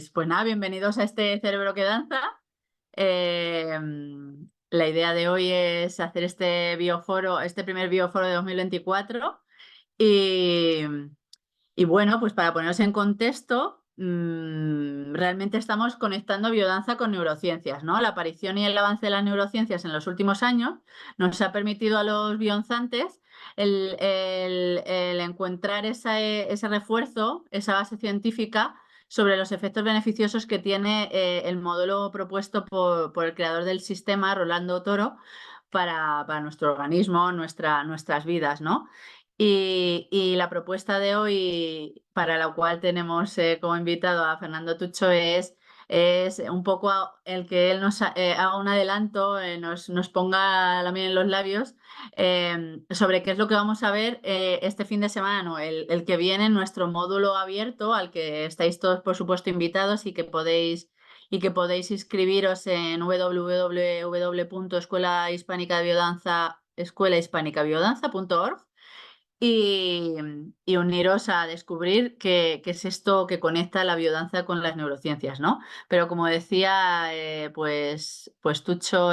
Pues nada, bienvenidos a este Cerebro que Danza. Eh, la idea de hoy es hacer este bioforo, este primer bioforo de 2024. Y, y bueno, pues para poneros en contexto, realmente estamos conectando biodanza con neurociencias, ¿no? La aparición y el avance de las neurociencias en los últimos años nos ha permitido a los biodanzantes el encontrar ese refuerzo, esa base científica sobre los efectos beneficiosos que tiene el modelo propuesto por el creador del sistema, Rolando Toro, para nuestro organismo, nuestras vidas, ¿no? Y la propuesta de hoy, para la cual tenemos como invitado a Fernando Tucho, es un poco el que él nos haga un adelanto, nos ponga la miel en los labios sobre qué es lo que vamos a ver este fin de semana, no, el que viene en nuestro módulo abierto, al que estáis todos, por supuesto, invitados y que podéis inscribiros en www.escuelahispánicabiodanza.org y, y uniros a descubrir qué es esto que conecta la biodanza con las neurociencias, ¿no? Pero como decía, pues Tucho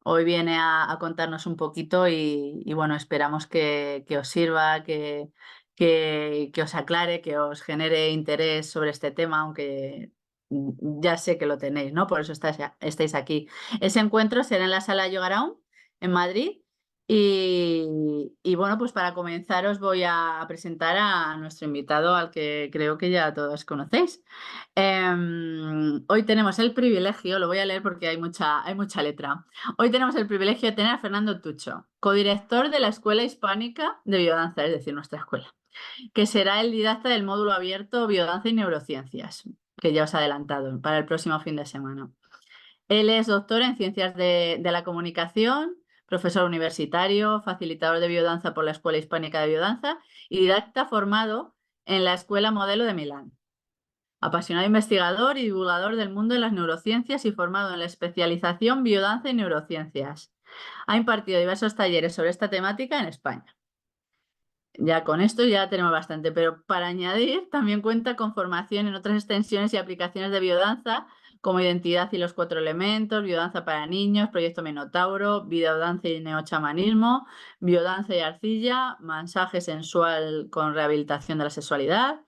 hoy viene a contarnos un poquito y bueno, esperamos que os sirva, que os aclare, que os genere interés sobre este tema, aunque ya sé que lo tenéis, ¿no? Por eso estáis aquí. Ese encuentro será en la Sala Yoga en Madrid. Y bueno, pues para comenzar os voy a presentar a nuestro invitado, al que creo que ya todos conocéis. Hoy tenemos el privilegio, lo voy a leer porque hay mucha letra. Hoy tenemos el privilegio de tener a Fernando Tucho, codirector de la Escuela Hispánica de Biodanza, es decir, nuestra escuela, que será el didacta del módulo abierto Biodanza y Neurociencias, que ya os he adelantado para el próximo fin de semana. Él es doctor en Ciencias de la Comunicación, profesor universitario, facilitador de biodanza por la Escuela Hispánica de Biodanza y didacta formado en la Escuela Modelo de Milán. Apasionado investigador y divulgador del mundo de las neurociencias y formado en la especialización Biodanza y Neurociencias. Ha impartido diversos talleres sobre esta temática en España. Ya con esto ya tenemos bastante, pero para añadir, también cuenta con formación en otras extensiones y aplicaciones de biodanza, como Identidad y los 4 elementos, Biodanza para niños, Proyecto Minotauro, Biodanza y neochamanismo, Biodanza y arcilla, Masaje sensual con rehabilitación de la sexualidad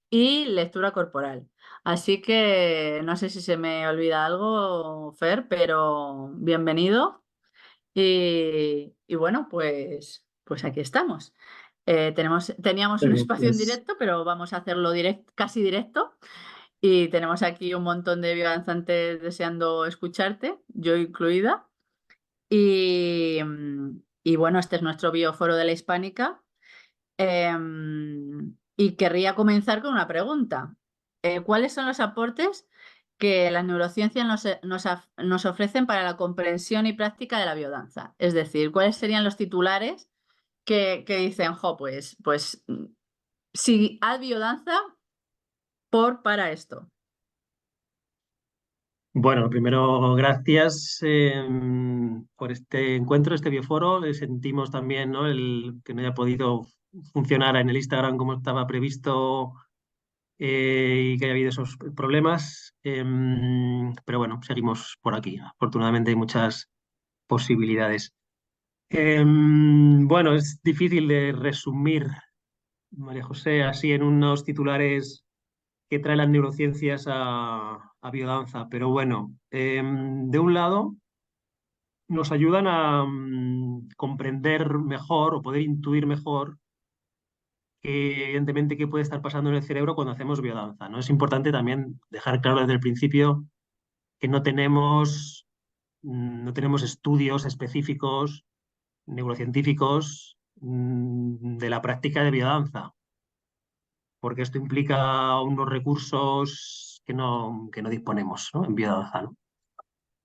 y lectura corporal. Así que no sé si se me olvida algo, Fer, pero bienvenido. Y bueno, pues aquí estamos. Teníamos un espacio en Pues, directo, pero vamos a hacerlo casi directo. Y tenemos aquí un montón de biodanzantes deseando escucharte, yo incluida. Y bueno, este es nuestro bioforo de la Hispánica. Y querría comenzar con una pregunta. ¿Cuáles son los aportes que las neurociencias nos ofrecen para la comprensión y práctica de la biodanza? Es decir, ¿cuáles serían los titulares que dicen, jo, si haz biodanza para esto? bueno, primero, gracias por este encuentro, este bioforo. Le sentimos también, ¿no? El que no haya podido funcionar en el Instagram como estaba previsto y que haya habido esos problemas. Pero bueno, seguimos por aquí. Afortunadamente hay muchas posibilidades. Bueno, es difícil de resumir, María José, así en unos titulares que trae las neurociencias a biodanza. Pero bueno, de un lado nos ayudan a comprender mejor o poder intuir mejor evidentemente qué puede estar pasando en el cerebro cuando hacemos biodanza, ¿no? Es importante también dejar claro desde el principio que no tenemos estudios específicos neurocientíficos de la práctica de biodanza, porque esto implica unos recursos que no disponemos, ¿no? En biodanza, ¿no?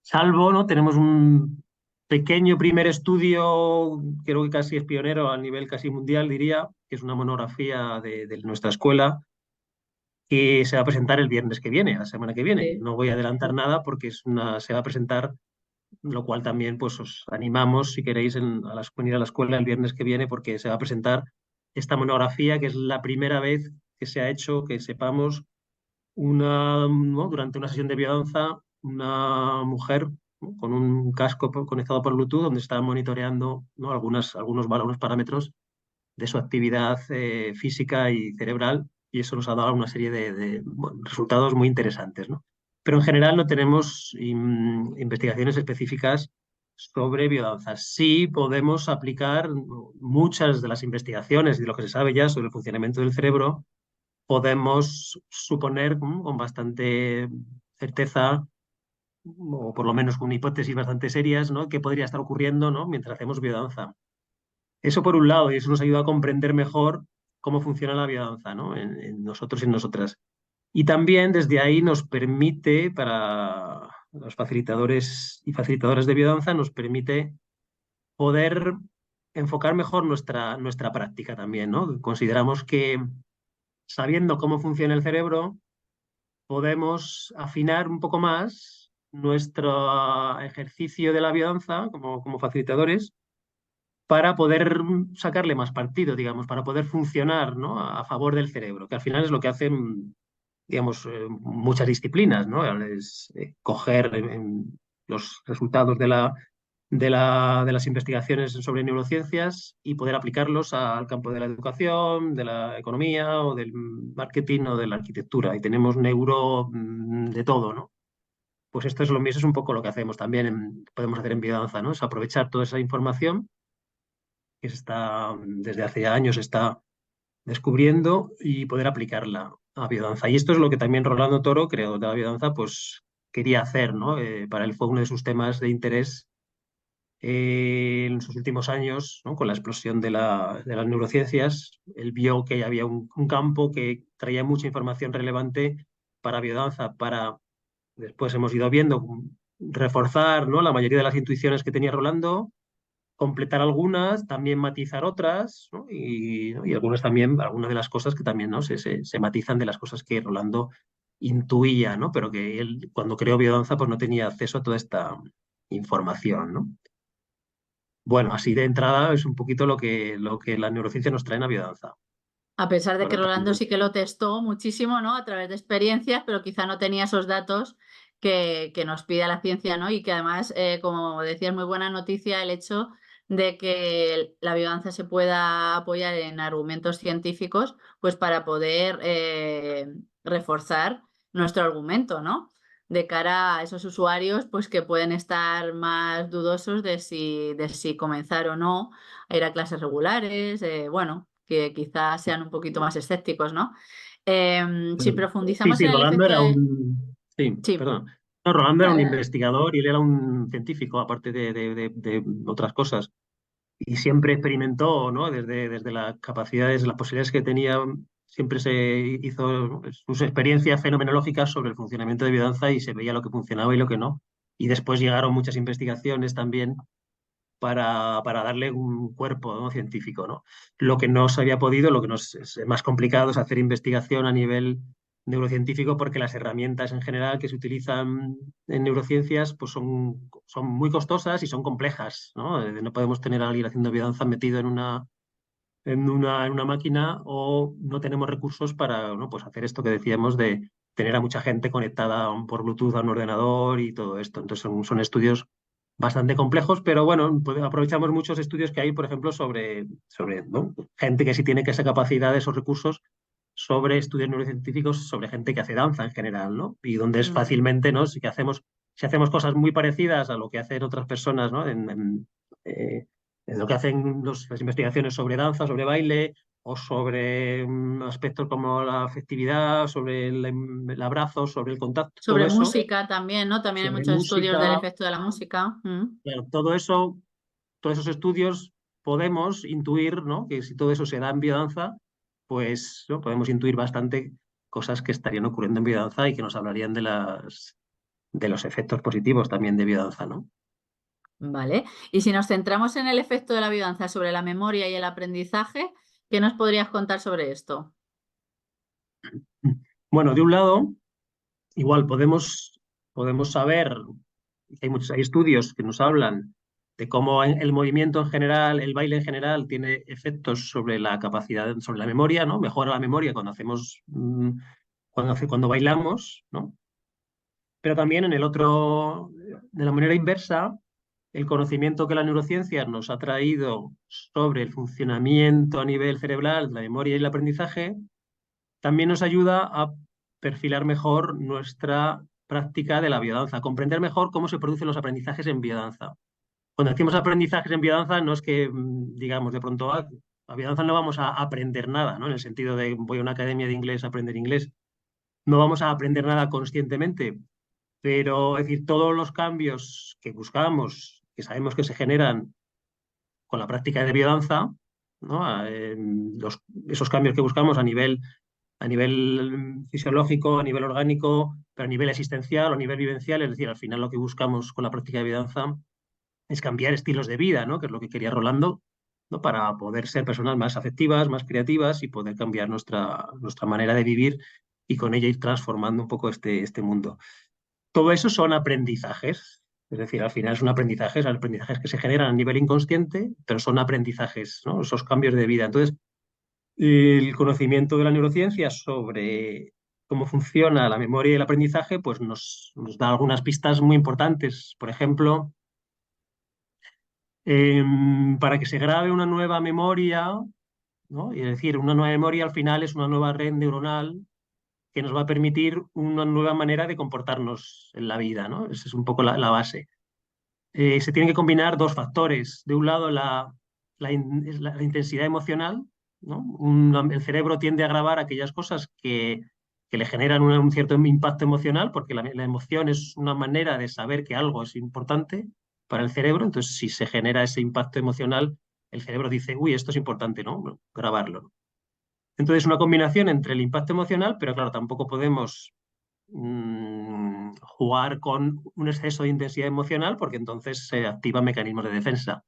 Salvo, ¿no? Tenemos un pequeño primer estudio, creo que casi es pionero a nivel casi mundial, diría, que es una monografía de nuestra escuela, que se va a presentar el viernes que viene, la semana que viene. Sí. No voy a adelantar nada porque se va a presentar, lo cual también pues os animamos si queréis venir a la escuela el viernes que viene porque se va a presentar esta monografía, que es la primera vez que se ha hecho, que sepamos, ¿no? Durante una sesión de biodanza, una mujer, ¿no? Con un casco conectado por Bluetooth donde está monitoreando, ¿no? algunos parámetros de su actividad física y cerebral, y eso nos ha dado una serie bueno, resultados muy interesantes, ¿no? Pero en general no tenemos investigaciones específicas sobre biodanzas. Sí podemos aplicar muchas de las investigaciones y de lo que se sabe ya sobre el funcionamiento del cerebro, podemos suponer con bastante certeza, o por lo menos con hipótesis bastante serias, ¿no? qué podría estar ocurriendo, ¿no? mientras hacemos biodanza. Eso por un lado, y eso nos ayuda a comprender mejor cómo funciona la biodanza, ¿no? En nosotros y en nosotras. Y también desde ahí nos permite, para los facilitadores y facilitadoras de biodanza, nos permite poder enfocar mejor nuestra práctica también, ¿no? Consideramos que sabiendo cómo funciona el cerebro, podemos afinar un poco más nuestro ejercicio de la biodanza como facilitadores para poder sacarle más partido, digamos, para poder funcionar, ¿no? a favor del cerebro, que al final es lo que hacen, digamos, muchas disciplinas, ¿no? Es coger los resultados de las investigaciones sobre neurociencias y poder aplicarlos al campo de la educación, de la economía o del marketing o de la arquitectura. Y tenemos neuro de todo, ¿no? Pues esto es lo mismo, es un poco lo que hacemos también, podemos hacer en biodanza, ¿no? Es aprovechar toda esa información que se está, desde hace años está descubriendo y poder aplicarla a biodanza. Y esto es lo que también Rolando Toro, creador de la biodanza, pues quería hacer, ¿no? Para él fue uno de sus temas de interés en sus últimos años, ¿no? Con la explosión de las neurociencias. Él vio que había un campo que traía mucha información relevante para biodanza, para, después hemos ido viendo, reforzar, ¿no? La mayoría de las intuiciones que tenía Rolando, completar algunas, también matizar otras, ¿no? ¿no? Y algunas también, algunas de las cosas que también, ¿no? Se matizan de las cosas que Rolando intuía, ¿no? Pero que él, cuando creó biodanza, pues no tenía acceso a toda esta información, ¿no? Bueno, así de entrada es un poquito lo que la neurociencia nos trae en la biodanza. A pesar de que Bueno, Rolando también. sí que lo testó muchísimo, ¿no? A través de experiencias, pero quizá no tenía esos datos que nos pide la ciencia, ¿no? Y que además, como decías, muy buena noticia el hecho de que la biodanza se pueda apoyar en argumentos científicos, pues para poder reforzar nuestro argumento, ¿no? De cara a esos usuarios, pues que pueden estar más dudosos de si comenzar o no a ir a clases regulares, bueno, que quizás sean un poquito más escépticos, ¿no? Si Sí, profundizamos sí, en el Rolando efecto era de... un... Sí, Sí, perdón. No, Rolando era un dale, dale. investigador y él era un científico, aparte de otras cosas. Y siempre experimentó, ¿no? Desde las capacidades, las posibilidades que tenía, siempre se hizo sus experiencias fenomenológicas sobre el funcionamiento de biodanza y se veía lo que funcionaba y lo que no. Y después llegaron muchas investigaciones también para darle un cuerpo, ¿no? científico, ¿no? Lo que no se había podido, lo que nos es más complicado es hacer investigación a nivel neurocientífico porque las herramientas en general que se utilizan en neurociencias pues son muy costosas y son complejas, ¿no? No podemos tener a alguien haciendo biodanza metido en una máquina o no tenemos recursos para, ¿no? pues hacer esto que decíamos de tener a mucha gente conectada por Bluetooth a un ordenador y todo esto. Entonces son estudios bastante complejos, pero bueno, pues aprovechamos muchos estudios que hay, por ejemplo, sobre ¿no? gente que sí tiene que esa capacidad, esos recursos, sobre estudios neurocientíficos, sobre gente que hace danza en general, ¿no? Y donde es Mm. fácilmente, ¿no? Si hacemos cosas muy parecidas a lo que hacen otras personas, ¿no? En lo que hacen las investigaciones sobre danza, sobre baile, o sobre aspectos como la afectividad, sobre el abrazo, sobre el contacto, todo Sobre eso, música también, ¿no? También hay sobre muchos estudios del música, efecto de la música. Mm. claro, todo eso, todos esos estudios podemos intuir, ¿no? Que si todo eso se da en biodanza, pues ¿no? podemos intuir bastante cosas que estarían ocurriendo en biodanza y que nos hablarían de los efectos positivos también de biodanza, ¿no? Vale. Y si nos centramos en el efecto de la biodanza sobre la memoria y el aprendizaje, ¿qué nos podrías contar sobre esto? Bueno, de un lado, igual podemos saber, hay estudios que nos hablan de cómo el movimiento en general, el baile en general, tiene efectos sobre la capacidad, sobre la memoria, ¿no? Mejora la memoria cuando hacemos cuando bailamos, ¿no? Pero también de la manera inversa, el conocimiento que la neurociencia nos ha traído sobre el funcionamiento a nivel cerebral, la memoria y el aprendizaje, también nos ayuda a perfilar mejor nuestra práctica de la biodanza, a comprender mejor cómo se producen los aprendizajes en biodanza. Cuando decimos aprendizajes en biodanza, no es que, digamos, de pronto a biodanza no vamos a aprender nada, ¿no? En el sentido de voy a una academia de inglés a aprender inglés. No vamos a aprender nada conscientemente, pero es decir, todos los cambios que buscamos, que sabemos que se generan con la práctica de biodanza, ¿no? Esos cambios que buscamos a nivel fisiológico, a nivel orgánico, pero a nivel existencial o a nivel vivencial, es decir, al final lo que buscamos con la práctica de biodanza es cambiar estilos de vida, ¿no? Que es lo que quería Rolando, ¿no? Para poder ser personas más afectivas, más creativas y poder cambiar nuestra manera de vivir y con ella ir transformando un poco este mundo. Todo eso son aprendizajes, es decir, al final son aprendizajes que se generan a nivel inconsciente, pero son aprendizajes, ¿no? Esos cambios de vida. Entonces, el conocimiento de la neurociencia sobre cómo funciona la memoria y el aprendizaje, pues nos da algunas pistas muy importantes. Por ejemplo, para que se grabe una nueva memoria, ¿no? Y es decir, una nueva memoria al final es una nueva red neuronal que nos va a permitir una nueva manera de comportarnos en la vida, ¿no? Esa es un poco la base. Se tienen que combinar dos factores. De un lado, la intensidad emocional, ¿no? El cerebro tiende a grabar aquellas cosas que le generan un cierto impacto emocional, porque la emoción es una manera de saber que algo es importante para el cerebro. Entonces, si se genera ese impacto emocional, el cerebro dice, uy, esto es importante, ¿no? Bueno, grabarlo. Entonces, una combinación entre el impacto emocional, pero claro, tampoco podemos jugar con un exceso de intensidad emocional porque entonces se activan mecanismos de defensa.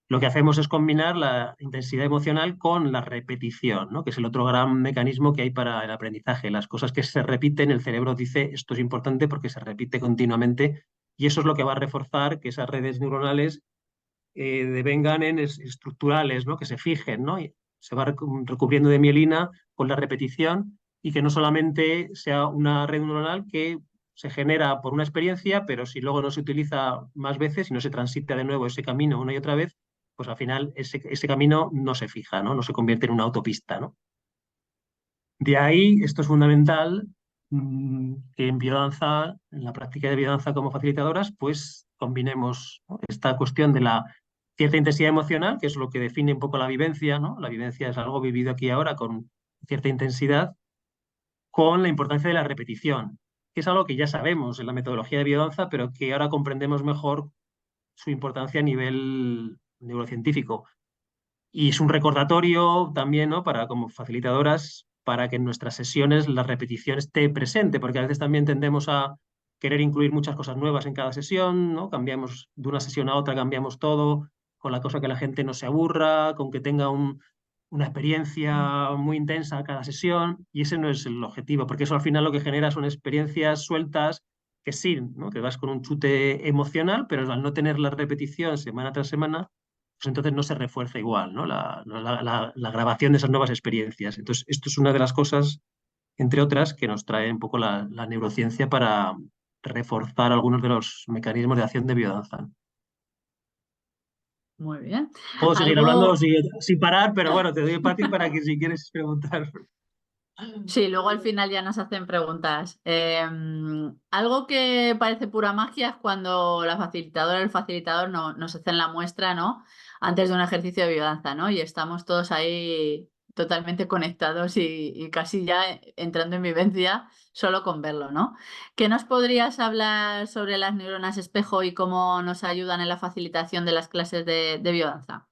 Lo que hacemos es combinar la intensidad emocional con la repetición, ¿no? Que es el otro gran mecanismo que hay para el aprendizaje. Las cosas que se repiten, el cerebro dice esto es importante porque se repite continuamente y eso es lo que va a reforzar que esas redes neuronales devengan en estructurales, ¿no? Que se fijen, ¿no? Y se va recubriendo de mielina con la repetición y que no solamente sea una red neuronal que se genera por una experiencia, pero si luego no se utiliza más veces y no se transita de nuevo ese camino una y otra vez, pues al final ese camino no se fija, ¿no? No se convierte en una autopista, ¿no? De ahí, esto es fundamental, que en biodanza, en la práctica de biodanza como facilitadoras, pues combinemos, ¿no? Esta cuestión de la cierta intensidad emocional, que es lo que define un poco la vivencia, ¿no? La vivencia es algo vivido aquí y ahora con cierta intensidad, con la importancia de la repetición, que es algo que ya sabemos en la metodología de biodanza, pero que ahora comprendemos mejor su importancia a nivel neurocientífico. Y es un recordatorio también, ¿no? Para como facilitadoras, para que en nuestras sesiones la repetición esté presente, porque a veces también tendemos a querer incluir muchas cosas nuevas en cada sesión, ¿no? Cambiamos de una sesión a otra, cambiamos todo, con la cosa que la gente no se aburra, con que tenga una experiencia muy intensa cada sesión, y ese no es el objetivo, porque eso al final lo que genera son experiencias sueltas que sí, ¿no? Que vas con un chute emocional, pero al no tener la repetición semana tras semana, pues entonces no se refuerza igual, ¿no? La grabación de esas nuevas experiencias. Entonces, esto es una de las cosas, entre otras, que nos trae un poco la neurociencia para reforzar algunos de los mecanismos de acción de biodanza. Muy bien. Puedo seguir hablando Algo, sin parar, pero bueno, te doy el patio para que si quieres preguntar. sí, luego al final ya nos hacen preguntas. Algo que parece pura magia es cuando la facilitadora o el facilitador nos hacen la muestra, ¿no? Antes de un ejercicio de biodanza, ¿no? Y estamos todos ahí totalmente conectados y casi ya entrando en vivencia solo con verlo, ¿no? ¿Qué nos podrías hablar sobre las neuronas espejo y cómo nos ayudan en la facilitación de las clases de biodanza?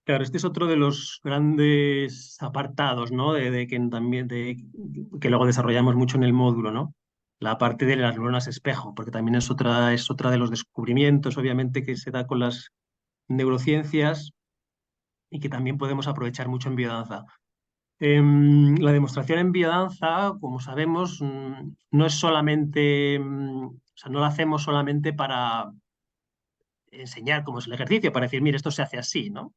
Claro, este es otro de los grandes apartados, ¿no? De que también que luego desarrollamos mucho en el módulo, ¿no? La parte de las neuronas espejo, porque también es otra de los descubrimientos, obviamente, que se da con las neurociencias y que también podemos aprovechar mucho en biodanza. La demostración en biodanza, como sabemos, no es solamente, o sea, no la hacemos solamente para enseñar cómo es el ejercicio, para decir, mire, esto se hace así, ¿no?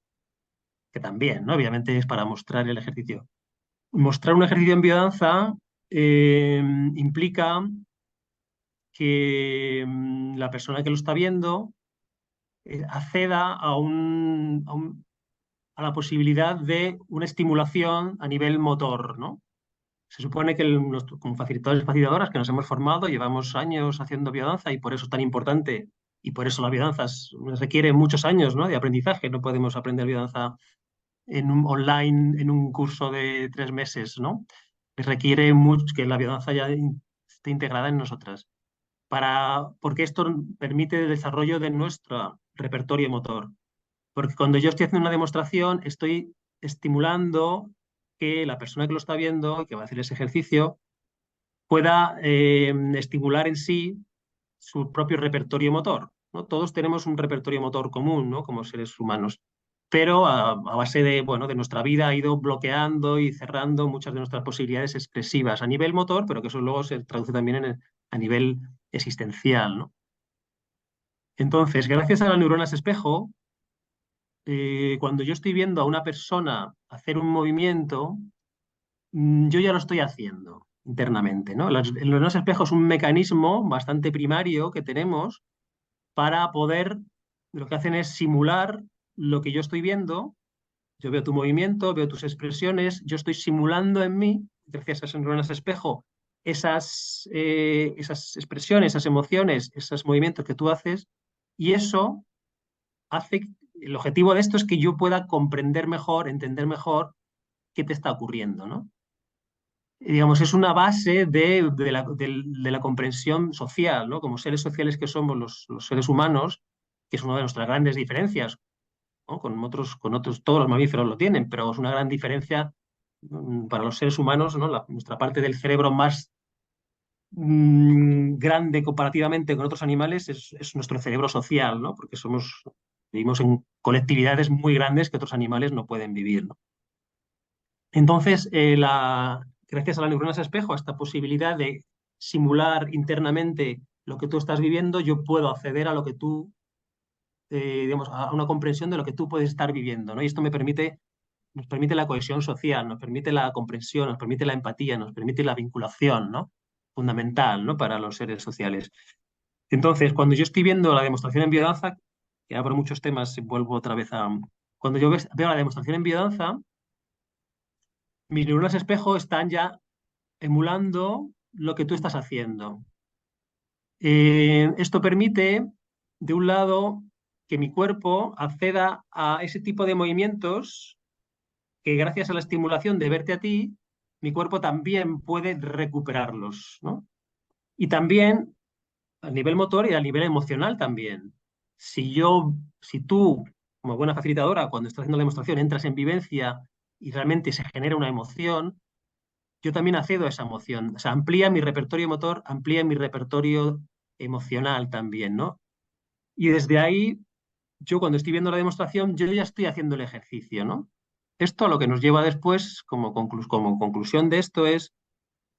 Que también, ¿no? Obviamente es para mostrar el ejercicio. mostrar un ejercicio en biodanza implica que la persona que lo está viendo acceda a la posibilidad de una estimulación a nivel motor, ¿no? Se supone que como facilitadores y facilitadoras que nos hemos formado, llevamos años haciendo biodanza y por eso es tan importante y por eso la biodanza requiere muchos años, ¿no?, de aprendizaje. No podemos aprender biodanza online en un curso de 3 meses, ¿no? Requiere mucho que la biodanza ya esté integrada en nosotras, porque esto permite el desarrollo de nuestro repertorio motor. Porque cuando yo estoy haciendo una demostración, estoy estimulando que la persona que lo está viendo, que va a hacer ese ejercicio, pueda estimular en sí su propio repertorio motor, ¿no? Todos tenemos un repertorio motor común, ¿no?, como seres humanos, pero a base de, bueno, de nuestra vida ha ido bloqueando y cerrando muchas de nuestras posibilidades expresivas a nivel motor, pero que eso luego se traduce también a nivel existencial, ¿no? Entonces, gracias a las neuronas espejo, cuando yo estoy viendo a una persona hacer un movimiento, yo ya lo estoy haciendo internamente, ¿no? El neuronas espejo es un mecanismo bastante primario que tenemos para poder, lo que hacen es simular lo que yo estoy viendo. Yo veo tu movimiento, veo tus expresiones, yo estoy simulando en mí, gracias a esas neuronas espejo, esas expresiones, esas emociones, esos movimientos que tú haces, y eso hace, el objetivo de esto es que yo pueda comprender mejor, entender mejor qué te está ocurriendo, ¿no? Y, digamos, es una base de la comprensión social, ¿no? Como seres sociales que somos los seres humanos, que es una de nuestras grandes diferencias, ¿no? Con otros, todos los mamíferos lo tienen, pero es una gran diferencia para los seres humanos, ¿no? Nuestra parte del cerebro más grande comparativamente con otros animales es nuestro cerebro social, ¿no? Porque vivimos en colectividades muy grandes que otros animales no pueden vivir, ¿no? Entonces, gracias a las neuronas espejo, a esta posibilidad de simular internamente lo que tú estás viviendo, yo puedo acceder a lo que tú, digamos, a una comprensión de lo que tú puedes estar viviendo, ¿no? Y esto nos permite la cohesión social, nos permite la comprensión, nos permite la empatía, nos permite la vinculación, ¿no? Fundamental, ¿no?, para los seres sociales. Entonces, cuando yo estoy viendo la demostración en biodanza, que abro muchos temas y vuelvo otra vez a... Cuando yo veo la demostración en biodanza, mis neuronas espejo están ya emulando lo que tú estás haciendo. Esto permite, de un lado, que mi cuerpo acceda a ese tipo de movimientos que gracias a la estimulación de verte a ti, mi cuerpo también puede recuperarlos, ¿no? Y también a nivel motor y a nivel emocional también. Si tú, como buena facilitadora, cuando estás haciendo la demostración, entras en vivencia y realmente se genera una emoción, yo también accedo a esa emoción. O sea, amplía mi repertorio motor, amplía mi repertorio emocional también, ¿no? Y desde ahí, yo cuando estoy viendo la demostración, yo ya estoy haciendo el ejercicio, ¿no? Esto lo que nos lleva después, como conclusión de esto, es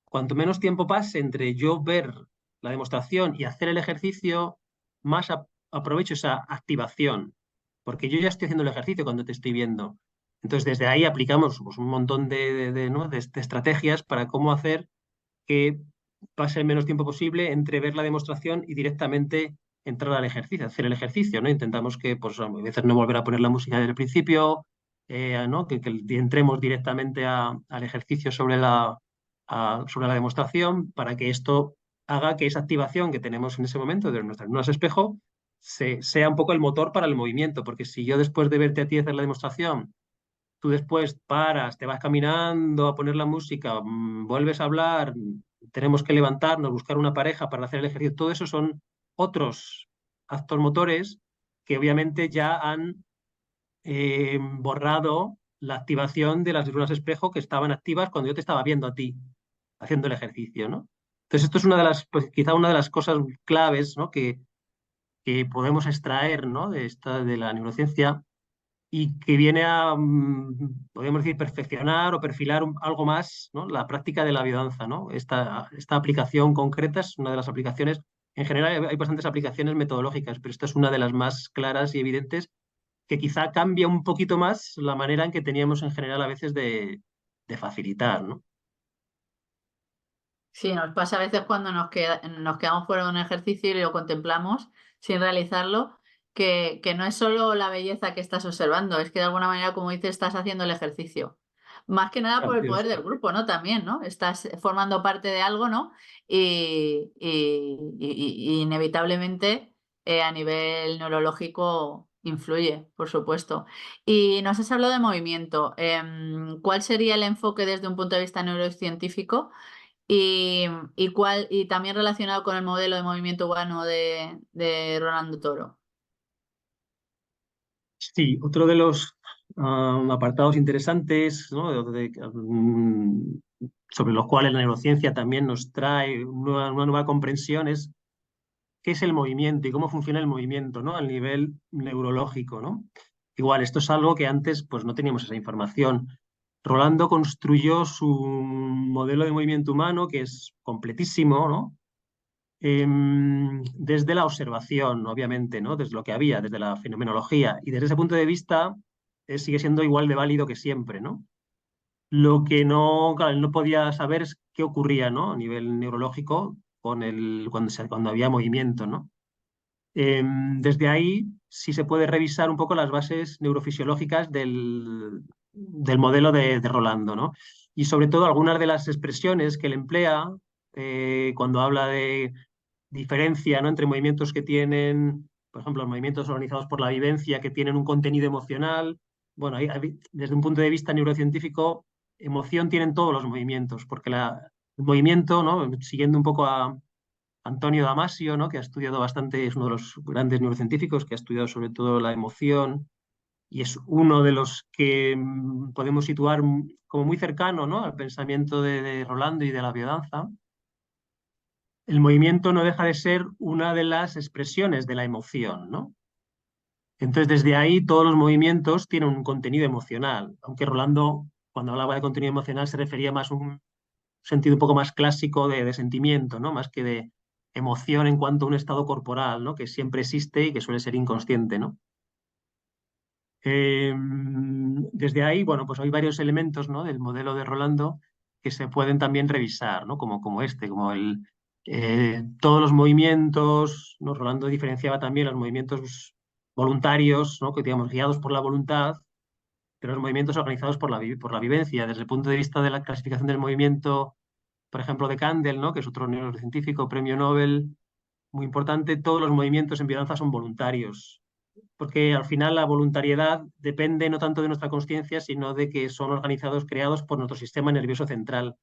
cuanto menos tiempo pase entre yo ver la demostración y hacer el ejercicio, más aprovecho esa activación, porque yo ya estoy haciendo el ejercicio cuando te estoy viendo. Entonces, desde ahí aplicamos, pues, un montón ¿no?, de estrategias para cómo hacer que pase el menos tiempo posible entre ver la demostración y directamente entrar al ejercicio, hacer el ejercicio, ¿no? Intentamos que, pues, a veces no volver a poner la música desde el principio, ¿no?, que entremos directamente al ejercicio sobre la demostración, para que esto haga que esa activación que tenemos en ese momento de nuestras neuronas espejo sea un poco el motor para el movimiento, porque si yo después de verte a ti hacer la demostración, tú después paras, te vas caminando a poner la música, vuelves a hablar, tenemos que levantarnos, buscar una pareja para hacer el ejercicio. Todo eso son otros actos motores que obviamente ya han borrado la activación de las neuronas espejo que estaban activas cuando yo te estaba viendo a ti haciendo el ejercicio, ¿no? Entonces, esto es pues, quizá una de las cosas claves, ¿no?, que podemos extraer, ¿no?, de la neurociencia, y que viene a, podríamos decir, perfeccionar o perfilar algo más, ¿no?, la práctica de la biodanza, ¿no? Esta aplicación concreta es una de las aplicaciones. En general hay bastantes aplicaciones metodológicas, pero esta es una de las más claras y evidentes, que quizá cambia un poquito más la manera en que teníamos en general a veces de facilitar, ¿no? Sí, nos pasa a veces cuando nos quedamos fuera de un ejercicio y lo contemplamos sin realizarlo, que no es solo la belleza que estás observando, es que de alguna manera, como dices, estás haciendo el ejercicio. Más que nada por el poder del grupo, ¿no? También, ¿no? Estás formando parte de algo, ¿no? Y inevitablemente a nivel neurológico influye, por supuesto. Y nos has hablado de movimiento. ¿Cuál sería el enfoque desde un punto de vista neurocientífico? Y también relacionado con el modelo de movimiento urbano de Rolando Toro. Sí, otro de los apartados interesantes, ¿no? Sobre los cuales la neurociencia también nos trae una nueva comprensión es qué es el movimiento y cómo funciona el movimiento, ¿no? Al nivel neurológico, ¿no? Igual, esto es algo que antes pues, no teníamos esa información. Rolando construyó su modelo de movimiento humano, que es completísimo, ¿no? Desde la observación, obviamente, ¿no? Desde lo que había, desde la fenomenología. Y desde ese punto de vista sigue siendo igual de válido que siempre, ¿no? Lo que no, claro, él no podía saber es qué ocurría, ¿no? A nivel neurológico cuando había movimiento, ¿no? Desde ahí sí se puede revisar un poco las bases neurofisiológicas del modelo de Rolando, ¿no? Y sobre todo algunas de las expresiones que él emplea cuando habla de diferencia, ¿no? Entre movimientos que tienen, por ejemplo, los movimientos organizados por la vivencia, que tienen un contenido emocional. Bueno, desde un punto de vista neurocientífico, emoción tienen todos los movimientos, porque el movimiento, ¿no? Siguiendo un poco a Antonio Damasio, ¿no? Que ha estudiado bastante, es uno de los grandes neurocientíficos que ha estudiado sobre todo la emoción y es uno de los que podemos situar como muy cercano, ¿no? Al pensamiento de Rolando y de la biodanza. El movimiento no deja de ser una de las expresiones de la emoción, ¿no? Entonces, desde ahí todos los movimientos tienen un contenido emocional, aunque Rolando, cuando hablaba de contenido emocional, se refería más a un sentido un poco más clásico de sentimiento, ¿no? Más que de emoción en cuanto a un estado corporal, ¿no? Que siempre existe y que suele ser inconsciente, ¿no? Desde ahí, bueno, pues hay varios elementos, ¿no? Del modelo de Rolando que se pueden también revisar, ¿no? Como este, como todos los movimientos, ¿no? Rolando diferenciaba también los movimientos voluntarios, ¿no? Que digamos guiados por la voluntad, de los movimientos organizados por la vivencia. Desde el punto de vista de la clasificación del movimiento, por ejemplo, de Kandel, ¿no? Que es otro neurocientífico, premio Nobel, muy importante, todos los movimientos en biodanza son voluntarios, porque al final la voluntariedad depende no tanto de nuestra conciencia, sino de que son organizados, creados por nuestro sistema nervioso central.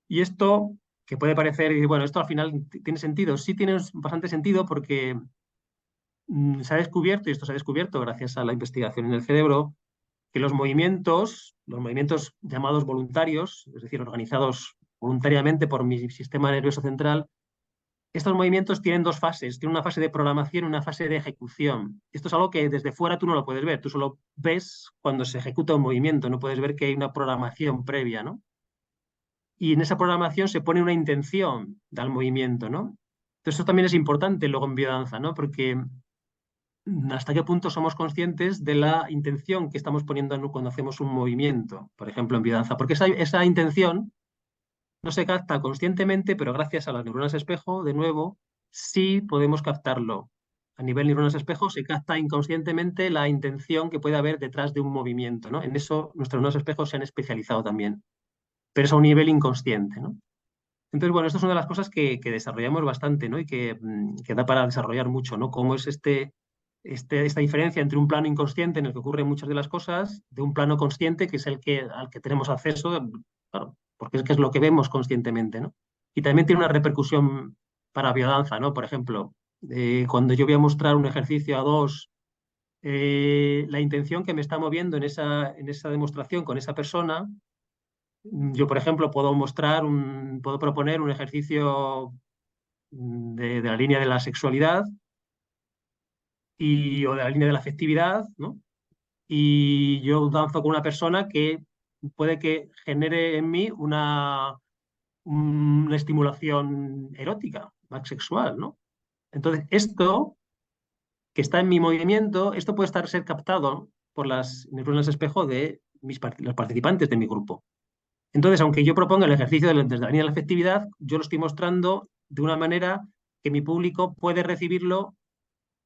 Y esto, que puede parecer, bueno, esto al final tiene sentido, sí tiene bastante sentido porque se ha descubierto, y esto se ha descubierto gracias a la investigación en el cerebro, que los movimientos llamados voluntarios, es decir, organizados voluntariamente por mi sistema nervioso central, estos movimientos tienen dos fases, tienen una fase de programación y una fase de ejecución. Esto es algo que desde fuera tú no lo puedes ver, tú solo ves cuando se ejecuta un movimiento, no puedes ver que hay una programación previa, ¿no? Y en esa programación se pone una intención del movimiento, ¿no? Entonces, eso también es importante luego en biodanza, ¿no? Porque hasta qué punto somos conscientes de la intención que estamos poniendo cuando hacemos un movimiento, por ejemplo, en biodanza. Porque esa intención no se capta conscientemente, pero gracias a las neuronas espejo, de nuevo, sí podemos captarlo. A nivel neuronas espejo se capta inconscientemente la intención que puede haber detrás de un movimiento, ¿no? En eso nuestras neuronas espejo se han especializado también, pero es a un nivel inconsciente, ¿no? Entonces, bueno, esto es una de las cosas que desarrollamos bastante, ¿no? Y que da para desarrollar mucho, ¿no? Cómo es esta diferencia entre un plano inconsciente en el que ocurren muchas de las cosas, de un plano consciente que es al que tenemos acceso, claro, porque es que es lo que vemos conscientemente, ¿no? Y también tiene una repercusión para biodanza, ¿no? Por ejemplo, cuando yo voy a mostrar un ejercicio a dos, la intención que me está moviendo en esa demostración con esa persona, yo, por ejemplo, puedo proponer un ejercicio de la línea de la sexualidad o de la línea de la afectividad, ¿no? Y yo danzo con una persona que puede que genere en mí una estimulación erótica, más sexual, ¿no? Entonces, esto que está en mi movimiento, esto puede ser captado por las neuronas espejo de los participantes de mi grupo. Entonces, aunque yo proponga el ejercicio desde la línea de la afectividad, yo lo estoy mostrando de una manera que mi público puede recibirlo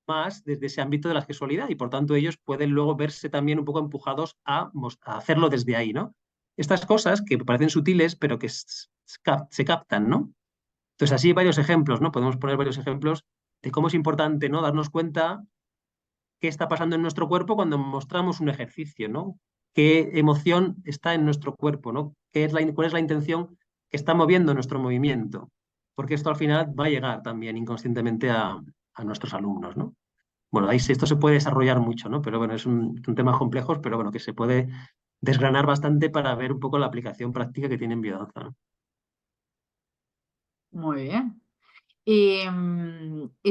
más desde ese ámbito de la sexualidad y por tanto ellos pueden luego verse también un poco empujados a hacerlo desde ahí, ¿no? Estas cosas que parecen sutiles pero que se captan, ¿no? Entonces así hay varios ejemplos, ¿no? Podemos poner varios ejemplos de cómo es importante, ¿no? Darnos cuenta qué está pasando en nuestro cuerpo cuando mostramos un ejercicio, ¿no? Qué emoción está en nuestro cuerpo, ¿no? ¿Cuál es la intención que está moviendo nuestro movimiento? Porque esto al final va a llegar también inconscientemente a nuestros alumnos, ¿no? Bueno, ahí sí, esto se puede desarrollar mucho, ¿no? Pero bueno, es un tema complejo, pero bueno, que se puede desgranar bastante para ver un poco la aplicación práctica que tiene en biodanza, ¿no? Muy bien. Y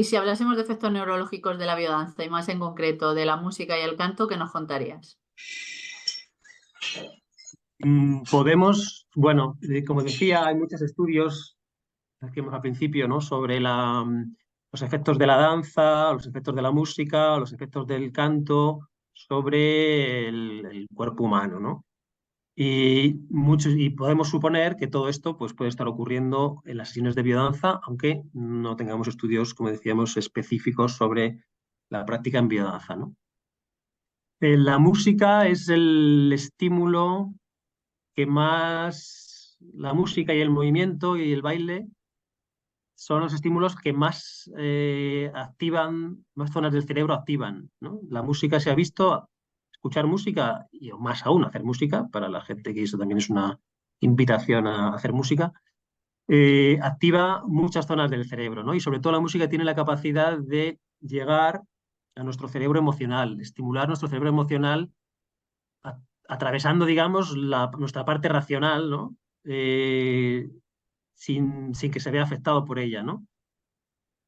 si hablásemos de efectos neurológicos de la biodanza y más en concreto de la música y el canto, ¿qué nos contarías? Podemos, bueno, como decía, hay muchos estudios, decíamos al principio, ¿no? Sobre los efectos de la danza, los efectos de la música, los efectos del canto sobre el cuerpo humano, ¿no? Y podemos suponer que todo esto pues, puede estar ocurriendo en las sesiones de biodanza, aunque no tengamos estudios, como decíamos, específicos sobre la práctica en biodanza, ¿no? La música es el estímulo que más, la música y el movimiento y el baile son los estímulos que más activan, más zonas del cerebro activan, ¿no? La música se ha visto, escuchar música, y o más aún hacer música, para la gente que eso también es una invitación a hacer música, activa muchas zonas del cerebro, ¿no? Y sobre todo la música tiene la capacidad de llegar a nuestro cerebro emocional, estimular nuestro cerebro emocional atravesando, digamos, nuestra parte racional, ¿no? Sin que se vea afectado por ella, ¿no?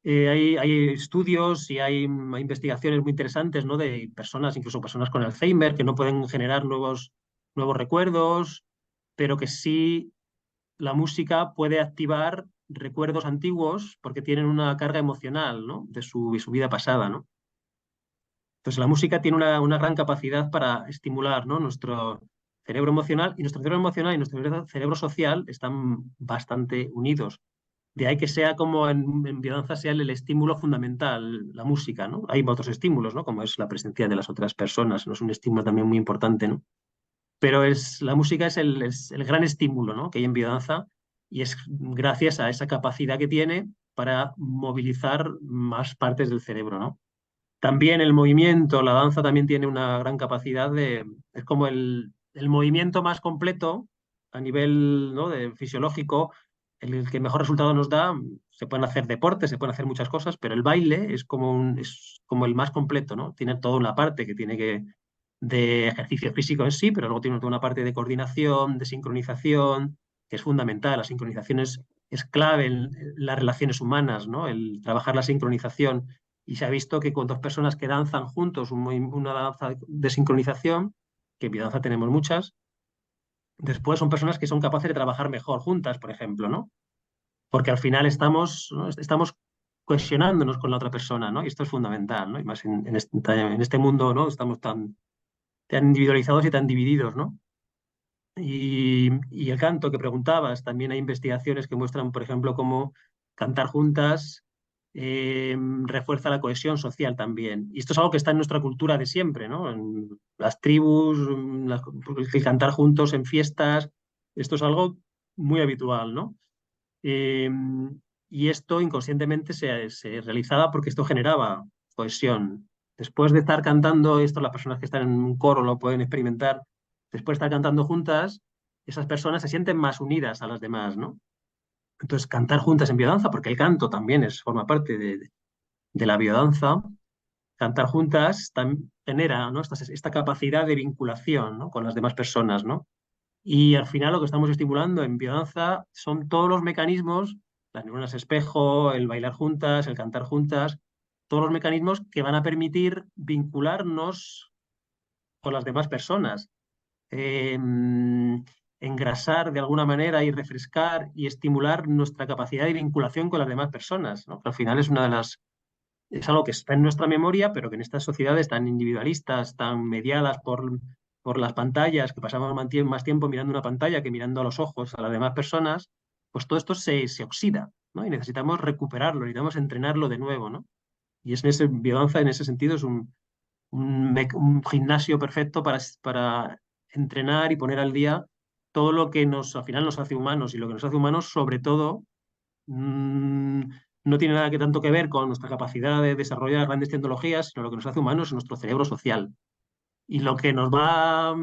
Hay estudios y hay investigaciones muy interesantes, ¿no? De personas, incluso personas con Alzheimer, que no pueden generar nuevos recuerdos, pero que sí la música puede activar recuerdos antiguos porque tienen una carga emocional, ¿no? De su vida pasada, ¿no? Entonces la música tiene una gran capacidad para estimular, ¿no? Nuestro cerebro emocional y nuestro cerebro emocional y nuestro cerebro social están bastante unidos. De ahí que sea como en biodanza sea el estímulo fundamental, la música, ¿no? Hay otros estímulos, ¿no? Como es la presencia de las otras personas, ¿no? Es un estímulo también muy importante, ¿no? Pero la música es el gran estímulo, ¿no? Que hay en biodanza y es gracias a esa capacidad que tiene para movilizar más partes del cerebro, ¿no? También el movimiento, la danza también tiene una gran capacidad es como el movimiento más completo a nivel, ¿no? Fisiológico, el que mejor resultado nos da. Se pueden hacer deportes, se pueden hacer muchas cosas, pero el baile es como el más completo, ¿no? Tiene toda una parte de ejercicio físico en sí, pero luego tiene toda una parte de coordinación, de sincronización, que es fundamental. La sincronización es clave en las relaciones humanas, ¿no? El trabajar la sincronización. Y se ha visto que con dos personas que danzan juntos, una danza de sincronización, que en biodanza tenemos muchas, después son personas que son capaces de trabajar mejor juntas, por ejemplo, ¿no? Porque al final estamos, ¿no? Estamos cohesionándonos con la otra persona, ¿no? Y esto es fundamental, ¿no? Y más en este mundo, ¿no? Estamos tan individualizados y tan divididos, ¿no? Y el canto que preguntabas, también hay investigaciones que muestran, por ejemplo, cómo cantar juntas refuerza la cohesión social también. Y esto es algo que está en nuestra cultura de siempre, ¿no? En las tribus, el cantar juntos en fiestas, esto es algo muy habitual, ¿no? Eh, y esto inconscientemente se realizaba porque esto generaba cohesión. Después de estar cantando, esto las personas que están en un coro lo pueden experimentar, después de estar cantando juntas, esas personas se sienten más unidas a las demás, ¿no? Entonces, cantar juntas en biodanza, porque el canto también forma parte de la biodanza, cantar juntas genera, ¿no? esta capacidad de vinculación, ¿no? Con las demás personas, ¿no? Y al final lo que estamos estimulando en biodanza son todos los mecanismos, las neuronas espejo, el bailar juntas, el cantar juntas, todos los mecanismos que van a permitir vincularnos con las demás personas, eh, engrasar de alguna manera y refrescar y estimular nuestra capacidad de vinculación con las demás personas, ¿no? Que al final es algo que está en nuestra memoria, pero que en estas sociedades tan individualistas, tan mediadas por las pantallas, que pasamos más tiempo mirando una pantalla que mirando a los ojos a las demás personas, pues todo esto se oxida, ¿no? Y necesitamos recuperarlo, necesitamos entrenarlo de nuevo, ¿no? Y biodanza en ese sentido es un gimnasio perfecto para entrenar y poner al día todo lo que al final nos hace humanos. Y lo que nos hace humanos, sobre todo, mm, no tiene nada que tanto que ver con nuestra capacidad de desarrollar grandes tecnologías, sino lo que nos hace humanos es nuestro cerebro social. Y lo que nos va,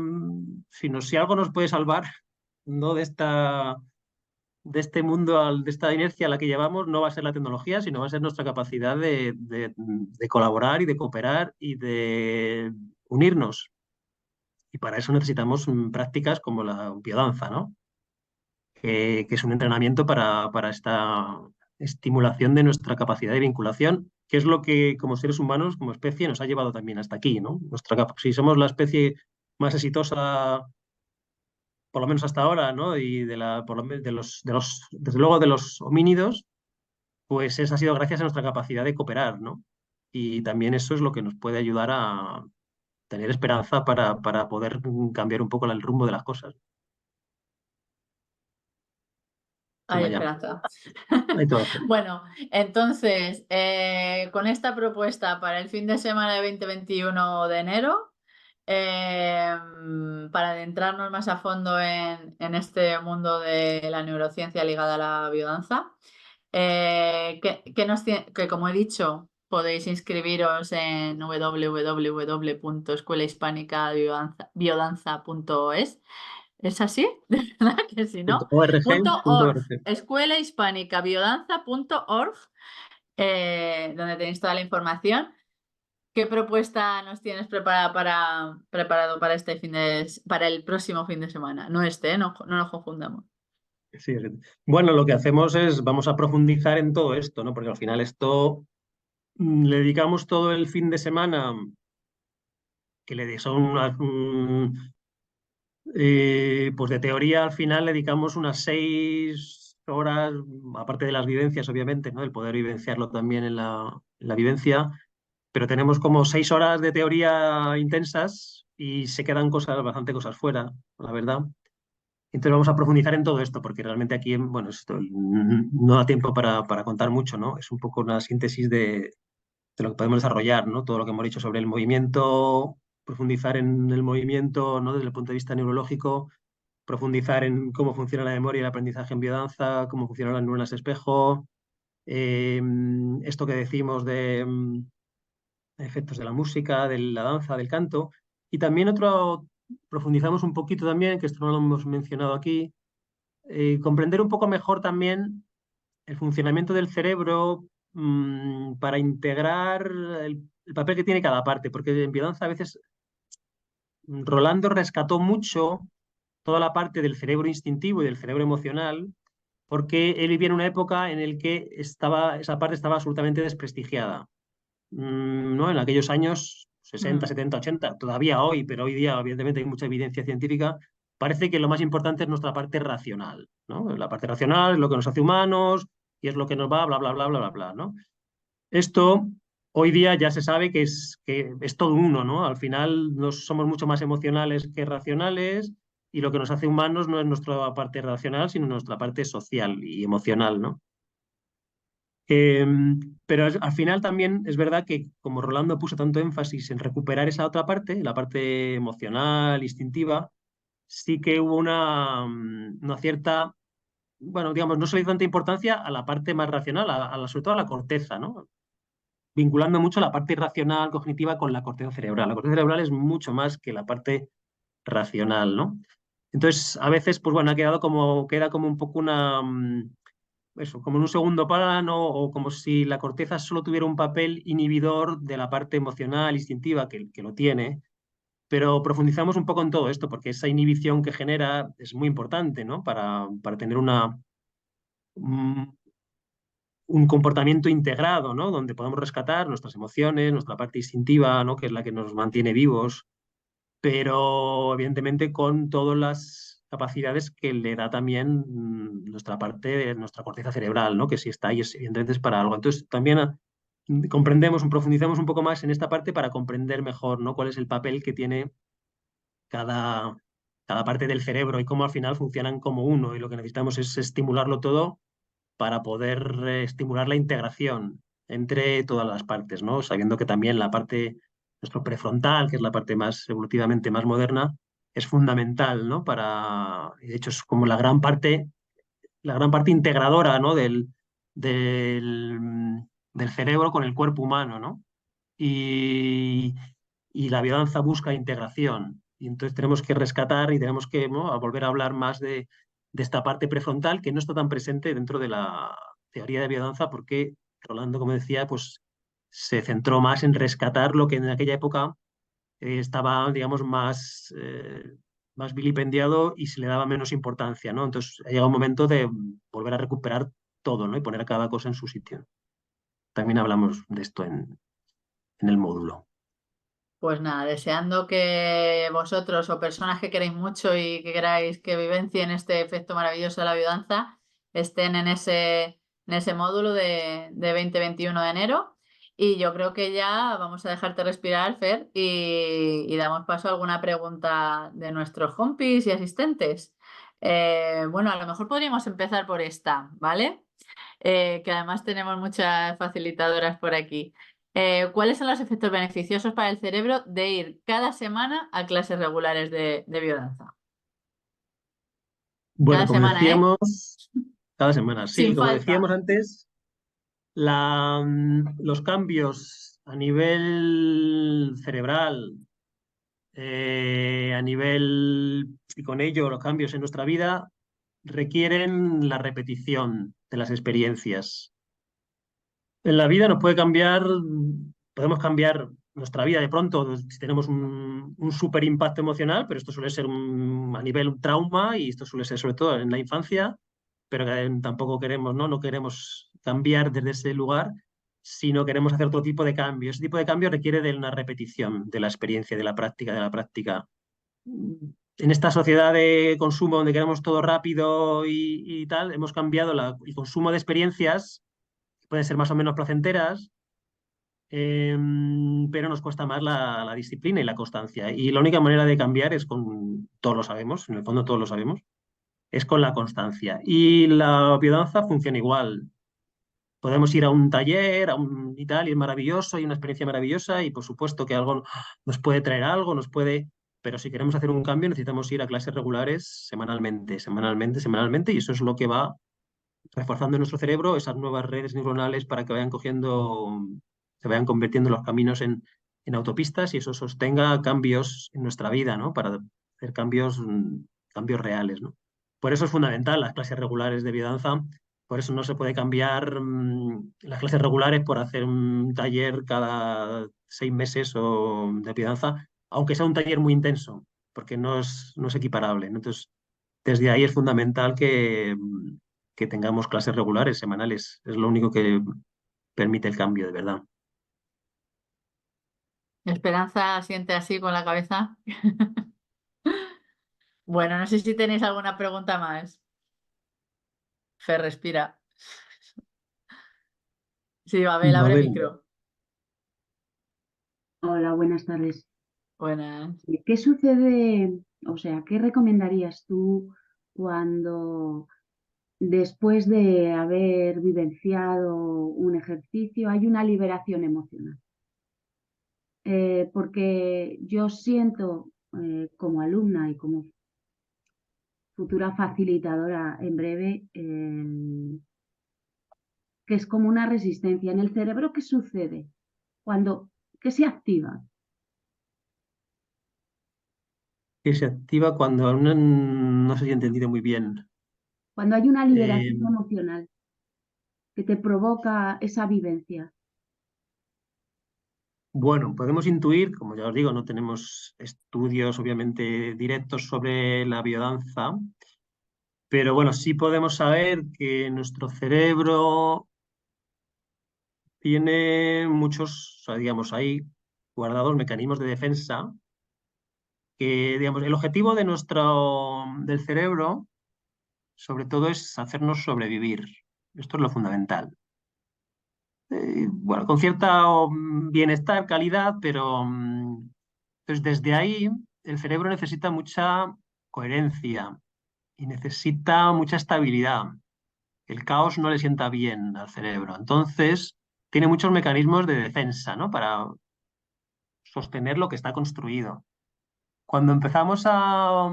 si algo nos puede salvar, ¿no? De este mundo, de esta inercia a la que llevamos, no va a ser la tecnología, sino va a ser nuestra capacidad de colaborar y de cooperar y de unirnos. Y para eso necesitamos prácticas como la biodanza, ¿no? Que es un entrenamiento para esta estimulación de nuestra capacidad de vinculación, que es lo que como seres humanos, como especie, nos ha llevado también hasta aquí, ¿no? Si somos la especie más exitosa, por lo menos hasta ahora, ¿no? Y por lo menos desde luego de los homínidos, pues eso ha sido gracias a nuestra capacidad de cooperar, ¿no? Y también eso es lo que nos puede ayudar a tener esperanza para poder cambiar un poco el rumbo de las cosas. Hay Toma ya. esperanza. Ahí todo. Bueno, entonces, con esta propuesta para el fin de semana de 20-21 de enero, para adentrarnos más a fondo en este mundo de la neurociencia ligada a la biodanza, que como he dicho, podéis inscribiros en www.escuelahispánicabiodanza.es. ¿Es así? ¿De verdad que si no? .org, .org. escuelahispánicabiodanza.org, donde tenéis toda la información. ¿Qué propuesta nos tienes preparado para para el próximo fin de semana? No no nos confundamos. Sí, bueno, lo que hacemos es, vamos a profundizar en todo esto, ¿no? Porque al final esto le dedicamos todo el fin de semana, que son pues de teoría al final le dedicamos unas 6 horas, aparte de las vivencias, obviamente, ¿no? El poder vivenciarlo también en la vivencia, pero tenemos como 6 horas de teoría intensas y se quedan bastante cosas fuera, la verdad. Entonces vamos a profundizar en todo esto, porque realmente aquí, bueno, esto no da tiempo para contar mucho, ¿no? Es un poco una síntesis de lo que podemos desarrollar, ¿no? Todo lo que hemos dicho sobre el movimiento, profundizar en el movimiento, ¿no? Desde el punto de vista neurológico, profundizar en cómo funciona la memoria y el aprendizaje en biodanza, cómo funcionan las neuronas espejo, eh, esto que decimos de efectos de la música, de la danza, del canto, y también profundizamos un poquito también, que esto no lo hemos mencionado aquí, comprender un poco mejor también el funcionamiento del cerebro para integrar el papel que tiene cada parte, porque en biodanza a veces Rolando rescató mucho toda la parte del cerebro instintivo y del cerebro emocional, porque él vivía en una época en la que esa parte estaba absolutamente desprestigiada. ¿No? En aquellos años 60, Mm. 70, 80, todavía hoy, pero hoy día evidentemente hay mucha evidencia científica, parece que lo más importante es nuestra parte racional, ¿no? La parte racional es lo que nos hace humanos y es lo que nos va, bla, bla, bla, bla, bla, bla, ¿no? Esto hoy día ya se sabe que es todo uno, ¿no? Al final somos mucho más emocionales que racionales y lo que nos hace humanos no es nuestra parte racional, sino nuestra parte social y emocional, ¿no? Eh, pero al final también es verdad que como Rolando puso tanto énfasis en recuperar esa otra parte, la parte emocional, instintiva, sí que hubo una cierta, bueno, digamos, no se le dio tanta importancia a la parte más racional, sobre todo a la corteza, ¿no? Vinculando mucho la parte irracional, cognitiva con la corteza cerebral. La corteza cerebral es mucho más que la parte racional, ¿no? Entonces, a veces, pues bueno, queda como un poco eso, como en un segundo plano o como si la corteza solo tuviera un papel inhibidor de la parte emocional, instintiva, que lo tiene, pero profundizamos un poco en todo esto porque esa inhibición que genera es muy importante, ¿no? Para tener un, un comportamiento integrado, ¿no? Donde podamos rescatar nuestras emociones, nuestra parte instintiva, ¿no? Que es la que nos mantiene vivos, pero evidentemente con todas las capacidades que le da también nuestra parte de nuestra corteza cerebral, ¿no? Que si está ahí, evidentemente es para algo. Entonces también profundizamos un poco más en esta parte para comprender mejor, ¿no? Cuál es el papel que tiene cada parte del cerebro y cómo al final funcionan como uno. Y lo que necesitamos es estimularlo todo para poder estimular la integración entre todas las partes, ¿no? Sabiendo que también la parte, nuestro prefrontal, que es la parte más evolutivamente más moderna, es fundamental, ¿no? Y de hecho, es como la gran parte integradora, ¿no? Del cerebro con el cuerpo humano, ¿no? Y, y la biodanza busca integración. Y entonces tenemos que rescatar y tenemos que, ¿no?, a volver a hablar más de esta parte prefrontal que no está tan presente dentro de la teoría de biodanza porque Rolando, como decía, pues se centró más en rescatar lo que en aquella época estaba, digamos, más vilipendiado y se le daba menos importancia, ¿no? Entonces ha llegado un momento de volver a recuperar todo, ¿no? Y poner cada cosa en su sitio. También hablamos de esto en el módulo. Pues nada, deseando que vosotros o personas que queréis mucho y que queráis que vivencien este efecto maravilloso de la biodanza estén en ese módulo de 20-21 de enero. Y yo creo que ya vamos a dejarte respirar, Fer, y damos paso a alguna pregunta de nuestros compis y asistentes. Bueno, a lo mejor podríamos empezar por esta, ¿vale? Que además tenemos muchas facilitadoras por aquí. ¿Cuáles son los efectos beneficiosos para el cerebro de ir cada semana a clases regulares de biodanza? Bueno, Cada como semana, ¿eh? decíamos, cada semana, sí, Sin como decíamos falta. antes, los cambios a nivel cerebral, a nivel, y con ello los cambios en nuestra vida, requieren la repetición de las experiencias. En la vida nos puede cambiar, podemos cambiar nuestra vida de pronto si tenemos un súper impacto emocional, pero esto suele ser a nivel un trauma y esto suele ser sobre todo en la infancia, pero que tampoco queremos, ¿no? No queremos cambiar desde ese lugar, sino queremos hacer otro tipo de cambio. Ese tipo de cambio requiere de una repetición de la experiencia, de la práctica, de la práctica. En esta sociedad de consumo donde queremos todo rápido y tal, hemos cambiado el consumo de experiencias pueden ser más o menos placenteras, eh, pero nos cuesta más la disciplina y la constancia. Y la única manera de cambiar es todos lo sabemos, en el fondo todos lo sabemos, es con la constancia. Y la biodanza funciona igual. Podemos ir a un taller, y tal, y es maravilloso, y una experiencia maravillosa, y por supuesto que algo nos puede traer algo, pero si queremos hacer un cambio necesitamos ir a clases regulares semanalmente, semanalmente, semanalmente, y eso es lo que va reforzando en nuestro cerebro esas nuevas redes neuronales para que vayan se vayan convirtiendo los caminos en autopistas y eso sostenga cambios en nuestra vida, ¿no? Para hacer cambios reales, ¿no? Por eso es fundamental las clases regulares de biodanza, por eso no se puede cambiar las clases regulares por hacer un taller cada 6 meses o de biodanza, aunque sea un taller muy intenso, porque no es equiparable, ¿no? Entonces, desde ahí es fundamental que tengamos clases regulares, semanales. Es lo único que permite el cambio, de verdad. Esperanza siente así con la cabeza. Bueno, no sé si tenéis alguna pregunta más. Fer, respira. Sí, Babel, abre Mabel, micro. Hola, buenas tardes. Buenas. ¿Qué sucede, o sea, qué recomendarías tú cuando después de haber vivenciado un ejercicio hay una liberación emocional? Porque yo siento como alumna y como futura facilitadora en breve que es como una resistencia en el cerebro. ¿Qué sucede cuando, qué se activa? que se activa cuando no sé si he entendido muy bien. Cuando hay una Eh, liberación emocional que te provoca esa vivencia. bueno, podemos intuir, como ya os digo, no tenemos estudios obviamente directos sobre la biodanza, pero bueno, sí podemos saber que nuestro cerebro tiene muchos, o sea, digamos, hay guardados mecanismos de defensa que, digamos, el objetivo del cerebro, sobre todo, es hacernos sobrevivir. Esto es lo fundamental. Bueno, con cierta bienestar, calidad, pero entonces desde ahí el cerebro necesita mucha coherencia y necesita mucha estabilidad. El caos no le sienta bien al cerebro. Entonces, tiene muchos mecanismos de defensa, ¿no? Para sostener lo que está construido. Cuando empezamos a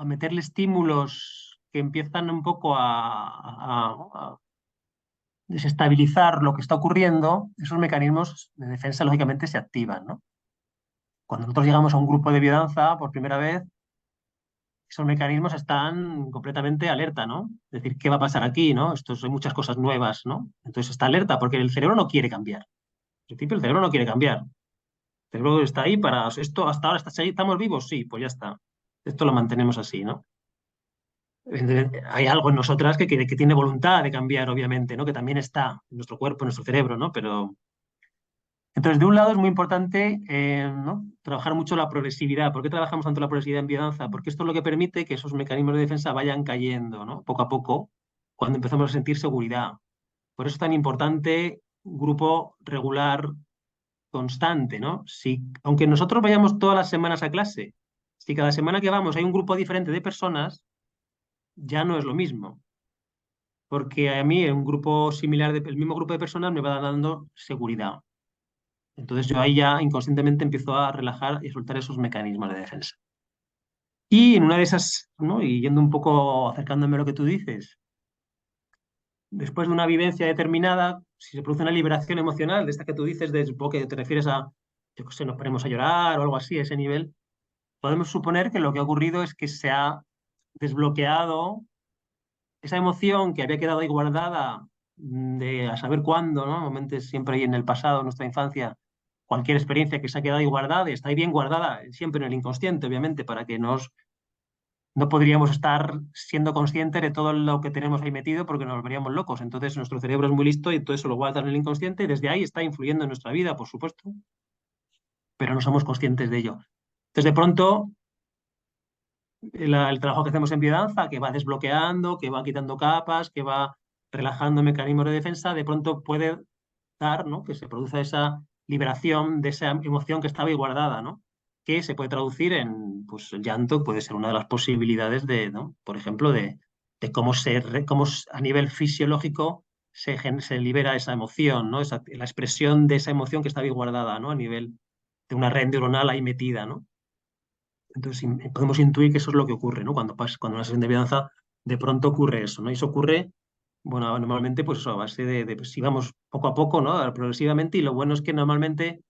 meterle estímulos que empiezan un poco a desestabilizar lo que está ocurriendo, esos mecanismos de defensa lógicamente se activan, ¿no? Cuando nosotros llegamos a un grupo de biodanza por primera vez, esos mecanismos están completamente alerta, ¿no? Es decir, ¿qué va a pasar aquí, no? Esto son muchas cosas nuevas, ¿no? Entonces está alerta porque el cerebro no quiere cambiar. En principio el cerebro no quiere cambiar. El cerebro está ahí para esto, hasta ahora estamos vivos, sí, pues ya está. Esto lo mantenemos así, ¿no? Hay algo en nosotras que tiene voluntad de cambiar, obviamente, ¿no? Que también está en nuestro cuerpo, en nuestro cerebro, ¿no? Pero entonces, de un lado es muy importante, ¿no? Trabajar mucho la progresividad. ¿Por qué trabajamos tanto la progresividad en biodanza? Porque esto es lo que permite que esos mecanismos de defensa vayan cayendo, ¿no? Poco a poco, cuando empezamos a sentir seguridad. Por eso es tan importante un grupo regular, constante, ¿no? Si, aunque nosotros vayamos todas las semanas a clase, si cada semana que vamos hay un grupo diferente de personas, ya no es lo mismo. Porque a mí un grupo similar, el mismo grupo de personas me va dando seguridad. Entonces yo ahí ya inconscientemente empiezo a relajar y a soltar esos mecanismos de defensa. Y en una de esas, ¿no? Y yendo un poco acercándome a lo que tú dices, después de una vivencia determinada, si se produce una liberación emocional, de esta que tú dices, de supongo que te refieres a, yo qué sé, nos ponemos a llorar o algo así, a ese nivel, podemos suponer que lo que ha ocurrido es que se ha desbloqueado esa emoción que había quedado ahí guardada de a saber cuándo, ¿no? Normalmente siempre ahí en el pasado, en nuestra infancia, cualquier experiencia que se ha quedado ahí guardada y está ahí bien guardada, siempre en el inconsciente, obviamente, para que no podríamos estar siendo conscientes de todo lo que tenemos ahí metido porque nos volveríamos locos. Entonces nuestro cerebro es muy listo y todo eso lo guarda en el inconsciente y desde ahí está influyendo en nuestra vida, por supuesto, pero no somos conscientes de ello. Entonces, de pronto, el trabajo que hacemos en biodanza, que va desbloqueando, que va quitando capas, que va relajando mecanismos de defensa, de pronto puede dar, ¿no? Que se produzca esa liberación de esa emoción que estaba ahí guardada, ¿no? Que se puede traducir en, pues, el llanto, puede ser una de las posibilidades de, ¿no? Por ejemplo, de cómo a nivel fisiológico se libera esa emoción, ¿no? La expresión de esa emoción que estaba ahí guardada, ¿no? A nivel de una red neuronal ahí metida, ¿no? Entonces podemos intuir que eso es lo que ocurre, ¿no? Cuando una sesión de biodanza de pronto ocurre eso, ¿no? Y eso ocurre, bueno, normalmente pues eso, a base pues, si vamos poco a poco, ¿no? Progresivamente, y lo bueno es que normalmente,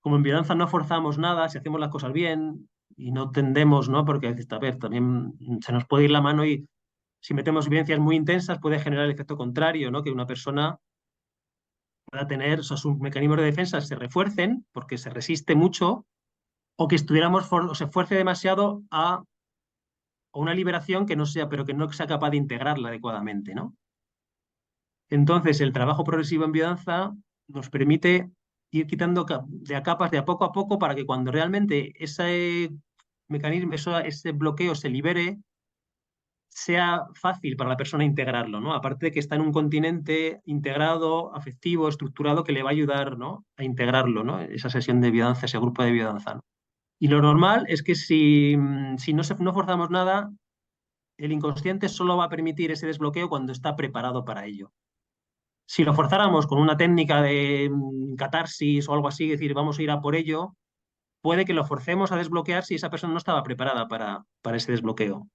como en biodanza no forzamos nada, si hacemos las cosas bien y no tendemos, ¿no? Porque a veces, a ver, también se nos puede ir la mano y si metemos vivencias muy intensas puede generar el efecto contrario, ¿no? Que una persona pueda tener, o sea, sus mecanismos de defensa se refuercen porque se resiste mucho o que o se esfuerce demasiado a una liberación que no sea, pero que no sea capaz de integrarla adecuadamente, ¿no? Entonces, el trabajo progresivo en biodanza nos permite ir quitando de a capas de a poco para que cuando realmente ese mecanismo, ese bloqueo se libere, sea fácil para la persona integrarlo, ¿no? Aparte de que está en un continente integrado, afectivo, estructurado, que le va a ayudar, ¿no? A integrarlo, ¿no? Esa sesión de biodanza, ese grupo de biodanza, ¿no? Y lo normal es que si no forzamos nada, el inconsciente solo va a permitir ese desbloqueo cuando está preparado para ello. Si lo forzáramos con una técnica de catarsis o algo así, es decir, vamos a ir a por ello, puede que lo forcemos a desbloquear si esa persona no estaba preparada para ese desbloqueo.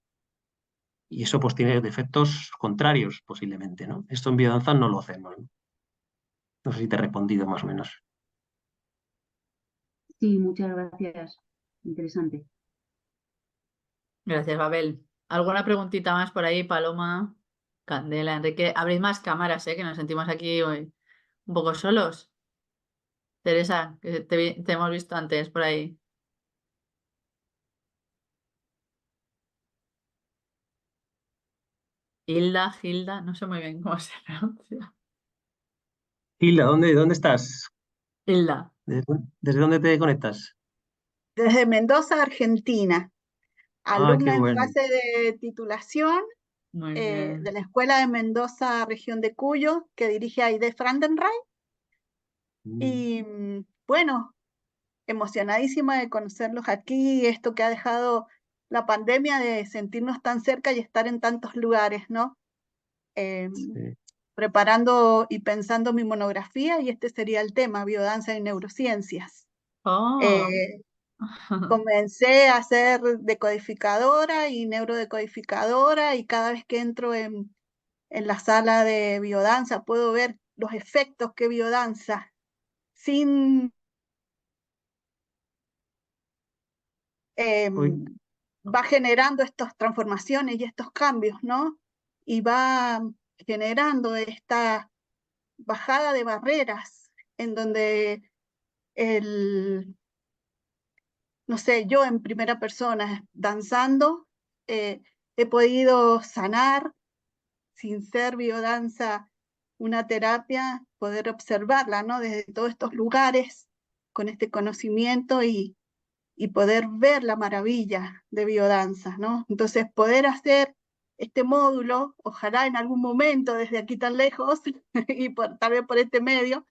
Y eso pues tiene efectos contrarios posiblemente, ¿no? Esto en biodanza no lo hacemos, ¿no? No sé si te he respondido más o menos. Sí, muchas gracias. Interesante. Gracias, Babel. ¿Alguna preguntita más por ahí, Paloma, Candela, Enrique? Abrid más cámaras, que nos sentimos aquí hoy un poco solos. Teresa, que te hemos visto antes por ahí. Gilda, no sé muy bien cómo se pronuncia. Hilda, ¿dónde estás? Hilda, ¿Desde dónde te conectas? Desde Mendoza, Argentina, Ah, qué alumna en bueno. fase de titulación muy de bien. la Escuela de Mendoza, región de Cuyo, que dirige Aide Frandenreich. Mm. Y bueno, emocionadísima de conocerlos aquí, esto que ha dejado la pandemia de sentirnos tan cerca y estar en tantos lugares, ¿no? Sí. Preparando y pensando mi monografía, y este sería el tema, biodanza y neurociencias. Oh. Comencé a ser decodificadora y neurodecodificadora, y cada vez que entro en la sala de biodanza puedo ver los efectos que biodanza sin Hoy, va generando estas transformaciones y estos cambios, ¿no? Y va generando esta bajada de barreras en donde no sé, yo en primera persona, danzando, he podido sanar sin ser biodanza una terapia, poder observarla, ¿no? Desde todos estos lugares, con este conocimiento y poder ver la maravilla de biodanza, ¿no? Entonces, poder hacer este módulo, ojalá en algún momento desde aquí tan lejos y tal vez por este medio,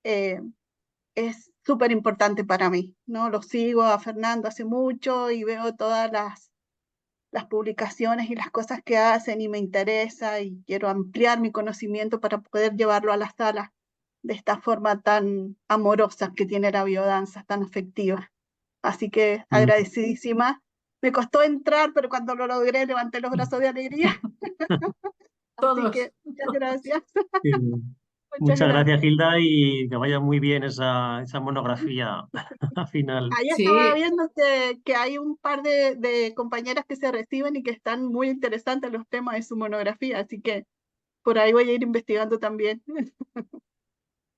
es súper importante para mí, ¿no? Lo sigo a Fernando hace mucho y veo todas las publicaciones y las cosas que hacen y me interesa y quiero ampliar mi conocimiento para poder llevarlo a la sala de esta forma tan amorosa que tiene la biodanza, tan afectiva. Así que agradecidísima. Me costó entrar, pero cuando lo logré levanté los brazos de alegría. Así Todos. que muchas gracias. sí. Muchas Muchas gracias, gracias. Hilda, y que vaya muy bien esa monografía al final. Ahí estaba Sí, viendo que hay un par de compañeras que se reciben y que están muy interesantes los temas de su monografía, así que por ahí voy a ir investigando también.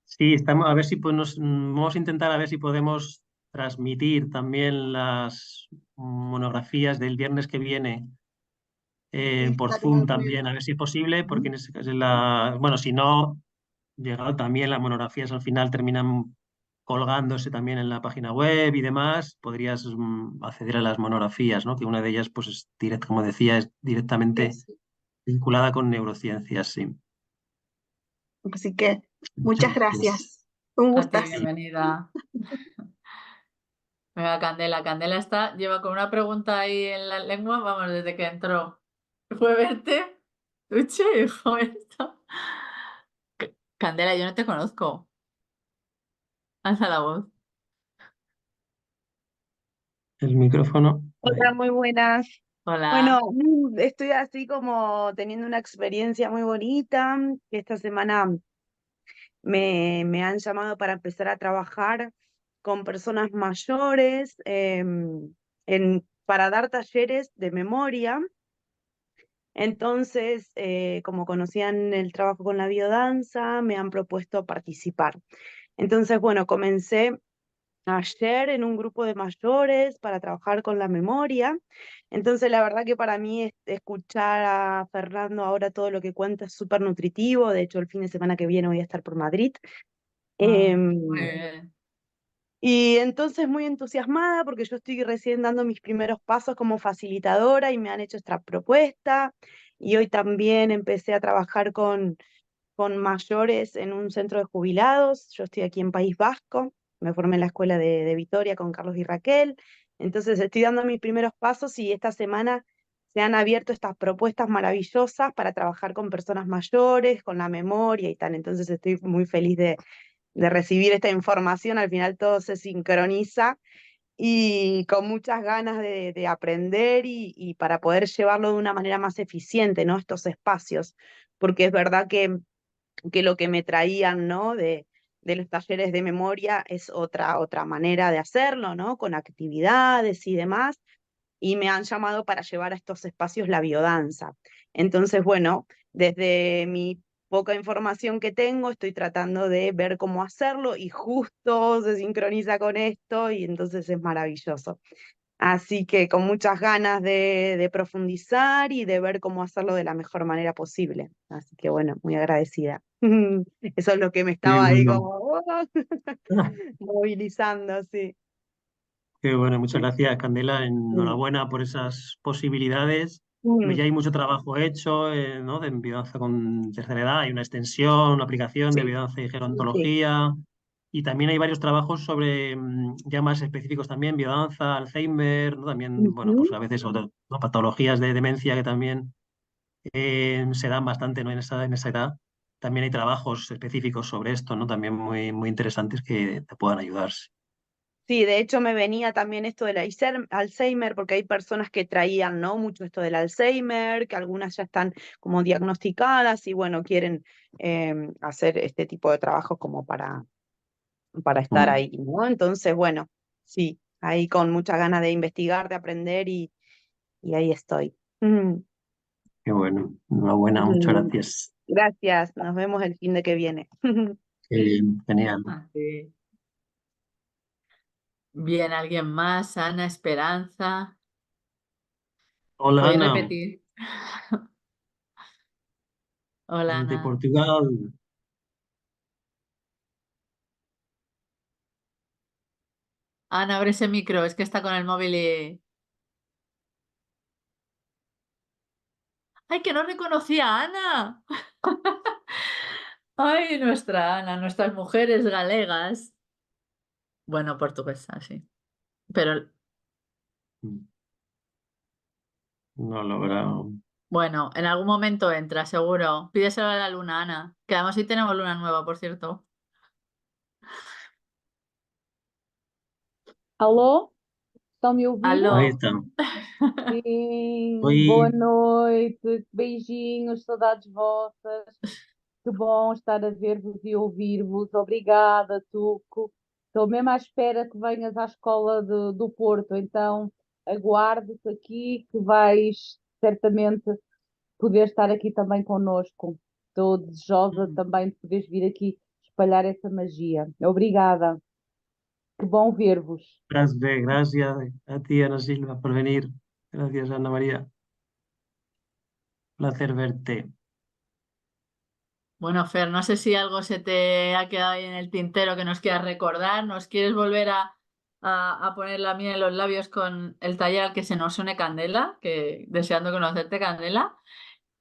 Sí, estamos a ver si vamos a intentar a ver si podemos transmitir también las monografías del viernes que viene Sí, por estaría Zoom muy también, a bien. ver si es posible, porque en ese caso bueno, si no, llegado también las monografías al final terminan colgándose también en la página web y demás, podrías acceder a las monografías, ¿no? Que una de ellas, pues, como decía, es Sí, directamente sí. vinculada con neurociencias, sí. Así que Muchas muchas gracias. gracias. Un a ti, gustazo. bienvenida. Venga, Candela. Candela lleva con una pregunta ahí en la lengua, vamos, desde que entró. ¿Fue verte? Uche, hijo, esto. Candela, yo no te conozco. Alza la voz. El micrófono. Hola, Ahí. muy buenas. Hola. Bueno, estoy así como teniendo una experiencia muy bonita, que esta semana me han llamado para empezar a trabajar con personas mayores para dar talleres de memoria. Entonces, como conocían el trabajo con la biodanza, me han propuesto participar. Entonces, bueno, comencé ayer en un grupo de mayores para trabajar con la memoria. Entonces, la verdad que para mí escuchar a Fernando ahora todo lo que cuenta es súper nutritivo. De hecho, el fin de semana que viene voy a estar por Madrid. Muy Em, bien. y entonces muy entusiasmada porque yo estoy recién dando mis primeros pasos como facilitadora y me han hecho esta propuesta. Y hoy también empecé a trabajar con mayores en un centro de jubilados. Yo estoy aquí en País Vasco, me formé en la escuela de Vitoria con Carlos y Raquel. Entonces estoy dando mis primeros pasos y esta semana se han abierto estas propuestas maravillosas para trabajar con personas mayores, con la memoria y tal. Entonces estoy muy feliz de recibir esta información. Al final todo se sincroniza y con muchas ganas de aprender y para poder llevarlo de una manera más eficiente, ¿no? Estos espacios, porque es verdad que lo que me traían, ¿no? De los talleres de memoria es otra manera de hacerlo, ¿no? Con actividades y demás, y me han llamado para llevar a estos espacios la biodanza. Entonces, bueno, desde mi poca información que tengo, estoy tratando de ver cómo hacerlo y justo se sincroniza con esto y entonces es maravilloso. Así que con muchas ganas de profundizar y de ver cómo hacerlo de la mejor manera posible. Así que bueno, muy agradecida. Eso es lo que me Qué estaba ahí bueno. como movilizando, sí. Qué bueno, muchas gracias, Candela. Mm. Enhorabuena por esas posibilidades. Mm, Ya hay mucho trabajo hecho, ¿no? De biodanza con tercera edad. Hay una extensión, una aplicación de sí, biodanza y sí, gerontología. Y también hay varios trabajos sobre ya más específicos también, biodanza, Alzheimer, ¿no? También, bueno, pues a veces ¿no? Patologías de demencia que también se dan bastante, ¿no? En esa edad. También hay trabajos específicos sobre esto, ¿no? También muy, muy interesantes que te puedan ayudar. Sí, de hecho me venía también esto del Alzheimer, porque hay personas que traían, ¿no? Mucho esto del Alzheimer, que algunas ya están como diagnosticadas y bueno, quieren hacer este tipo de trabajos como para estar Mm, ahí, ¿no? Entonces, bueno, sí, ahí con muchas ganas de investigar, de aprender y ahí estoy. qué bueno. Enhorabuena, muchas gracias. Gracias, nos vemos el fin de que viene. Genial. Ah, sí. Bien, ¿alguien más? Ana, Esperanza. Hola, Podéis Ana, repetir. Hola, desde Ana. Portugal. Ana, abre ese micro, es que está con el móvil y... ¡Ay, que no reconocía a Ana! ¡Ay, nuestra Ana, nuestras mujeres galegas! Bueno, portuguesa, sí. Pero No he logrado. bueno, en algún momento entra, seguro. Pídeselo a la luna, Ana. Que además hoy tenemos luna nueva, por cierto. Alô? Estão me a ouvir? Ahí Aló. está. Sim, boa Hoy, noite, beijinhos, saudades vossas. Que bom estar a ver-vos e ouvir-vos. Obrigada, Tuco. Estou mesmo à espera que venhas à escola do Porto, então aguardo-te aqui que vais certamente poder estar aqui também connosco. Estou desejosa também de poderes vir aqui espalhar essa magia. Obrigada. Que bom ver-vos. gracias a ti, Ana Silva, por venir. Gracias, Ana María. Placer verte. Bueno, Fer, no sé si algo se te ha quedado ahí en el tintero que nos quieras recordar. ¿Nos quieres volver a poner la miel en los labios con el taller al que se nos une Candela? Que deseando conocerte, Candela.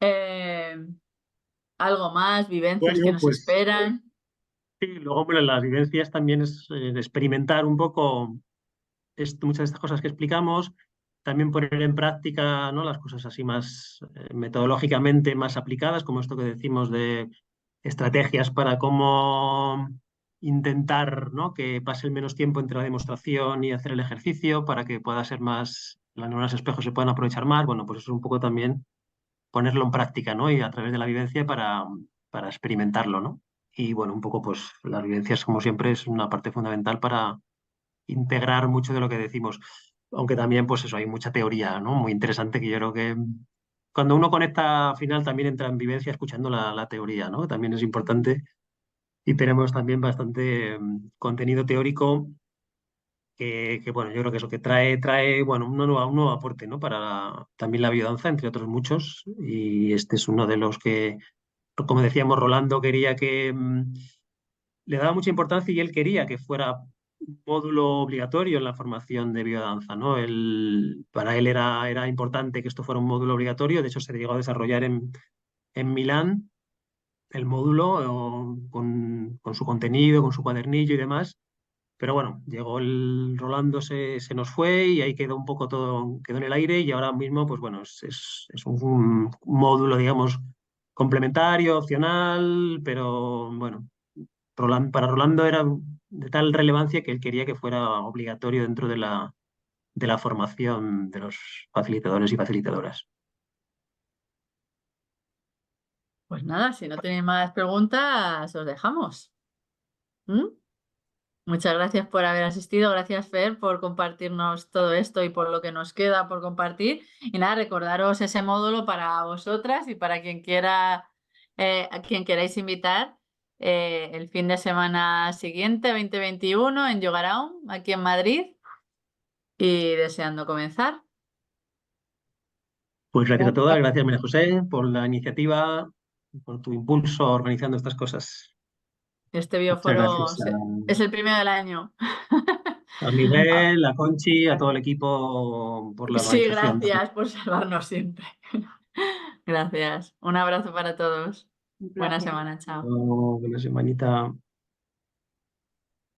Eh, ¿Algo más? ¿Vivencias que Bueno, nos pues esperan? sí, luego bueno, las vivencias también es experimentar un poco muchas de estas cosas que explicamos, también poner en práctica, ¿no? Las cosas así más metodológicamente más aplicadas, como esto que decimos de estrategias para cómo intentar, ¿no? Que pase el menos tiempo entre la demostración y hacer el ejercicio para que pueda ser más, las neuronas espejo se puedan aprovechar más. Bueno, pues eso es un poco también ponerlo en práctica, ¿no? Y a través de la vivencia para experimentarlo, ¿no? Y bueno, un poco pues las vivencias, como siempre, es una parte fundamental para integrar mucho de lo que decimos. Aunque también, pues eso, hay mucha teoría, ¿no? Muy interesante que yo creo que cuando uno conecta al final también entra en vivencia escuchando la teoría, ¿no? También es importante y tenemos también bastante contenido teórico bueno, yo creo que eso que trae bueno, un nuevo aporte, ¿no? Para también la biodanza, entre otros muchos. Y este es uno de los que, como decíamos, Rolando quería que le daba mucha importancia y él quería que fuera un módulo obligatorio en la formación de biodanza, ¿no? Para él era importante que esto fuera un módulo obligatorio, de hecho se llegó a desarrollar en Milán el módulo con su contenido, con su cuadernillo y demás, pero bueno, llegó el Rolando, se nos fue y ahí quedó un poco todo, quedó en el aire y ahora mismo, pues bueno, es un módulo, digamos, complementario, opcional, pero bueno, para Rolando era de tal relevancia que él quería que fuera obligatorio dentro de la formación de los facilitadores y facilitadoras. Pues nada, si no tenéis más preguntas, os dejamos. ¿Mm? Muchas gracias por haber asistido. Gracias, Fer, por compartirnos todo esto y por lo que nos queda por compartir. Y nada, recordaros ese módulo para vosotras y para quien quiera, a quien queráis invitar el fin de semana siguiente, 2021, en Yoga-Around, aquí en Madrid. Y deseando comenzar. Pues gracias a todas, gracias María José por la iniciativa, por tu impulso organizando estas cosas. Este Muchas bioforo gracias es el primero del año. a Miguel, a Conchi, a todo el equipo por la Sí, organización también. gracias por salvarnos siempre. Gracias. Un abrazo para todos. Un Buena placer. semana, chao. Buena semanita.